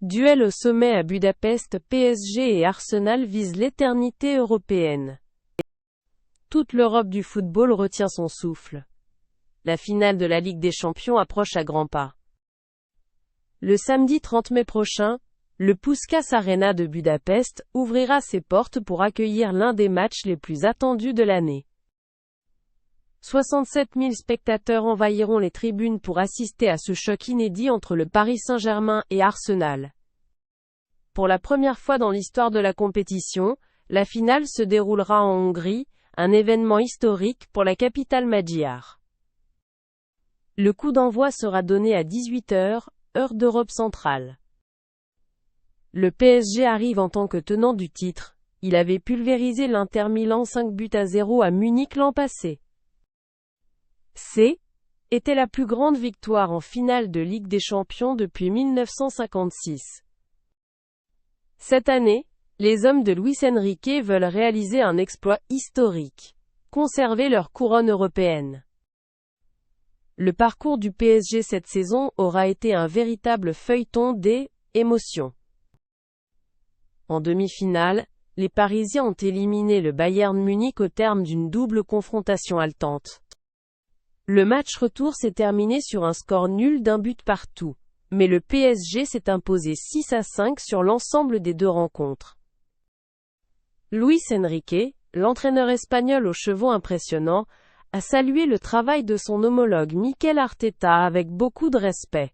Duel au sommet à Budapest, PSG et Arsenal visent l'éternité européenne. Toute l'Europe du football retient son souffle. La finale de la Ligue des Champions approche à grands pas. Le samedi 30 mai prochain, le Puskás Arena de Budapest ouvrira ses portes pour accueillir l'un des matchs les plus attendus de l'année. 67 000 spectateurs envahiront les tribunes pour assister à ce choc inédit entre le Paris Saint-Germain et Arsenal. Pour la première fois dans l'histoire de la compétition, la finale se déroulera en Hongrie, un événement historique pour la capitale magyare. Le coup d'envoi sera donné à 18 h, heure d'Europe centrale. Le PSG arrive en tant que tenant du titre. Il avait pulvérisé l'Inter Milan 5-0 à Munich l'an passé. Était la plus grande victoire en finale de Ligue des Champions depuis 1956. Cette année, les hommes de Luis Enrique veulent réaliser un exploit historique. Conserver leur couronne européenne. Le parcours du PSG cette saison aura été un véritable feuilleton d'émotions. En demi-finale, les Parisiens ont éliminé le Bayern Munich au terme d'une double confrontation haletante. Le match retour s'est terminé sur un score nul d'un but partout, mais le PSG s'est imposé 6-5 sur l'ensemble des deux rencontres. Luis Enrique, l'entraîneur espagnol aux chevaux impressionnants, a salué le travail de son homologue Mikel Arteta avec beaucoup de respect.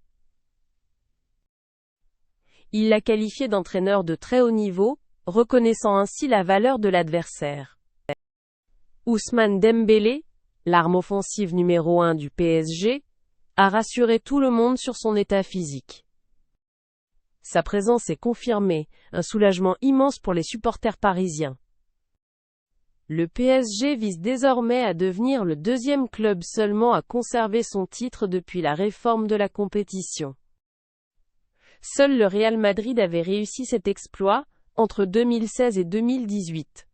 Il l'a qualifié d'entraîneur de très haut niveau, reconnaissant ainsi la valeur de l'adversaire. Ousmane Dembélé, l'arme offensive numéro 1 du PSG, a rassuré tout le monde sur son état physique. Sa présence est confirmée, un soulagement immense pour les supporters parisiens. Le PSG vise désormais à devenir le deuxième club seulement à conserver son titre depuis la réforme de la compétition. Seul le Real Madrid avait réussi cet exploit, entre 2016 et 2018.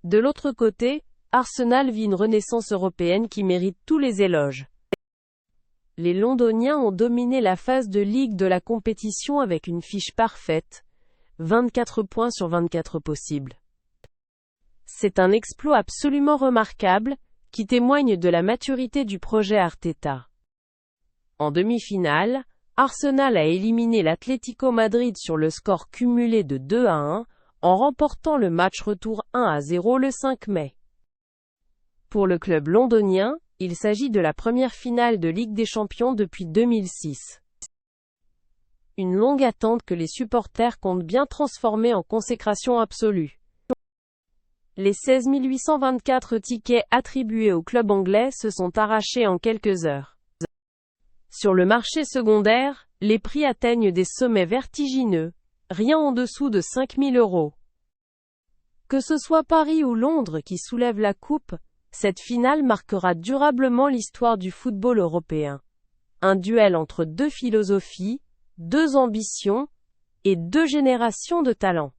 De l'autre côté, Arsenal vit une renaissance européenne qui mérite tous les éloges. Les Londoniens ont dominé la phase de ligue de la compétition avec une fiche parfaite, 24 points sur 24 possibles. C'est un exploit absolument remarquable, qui témoigne de la maturité du projet Arteta. En demi-finale, Arsenal a éliminé l'Atlético Madrid sur le score cumulé de 2-1, en remportant le match retour 1-0 le 5 mai. Pour le club londonien, il s'agit de la première finale de Ligue des Champions depuis 2006. Une longue attente que les supporters comptent bien transformer en consécration absolue. Les 16 824 tickets attribués au club anglais se sont arrachés en quelques heures. Sur le marché secondaire, les prix atteignent des sommets vertigineux, rien en dessous de 5 000 €. Que ce soit Paris ou Londres qui soulèvent la coupe, cette finale marquera durablement l'histoire du football européen. Un duel entre deux philosophies, deux ambitions, et deux générations de talents.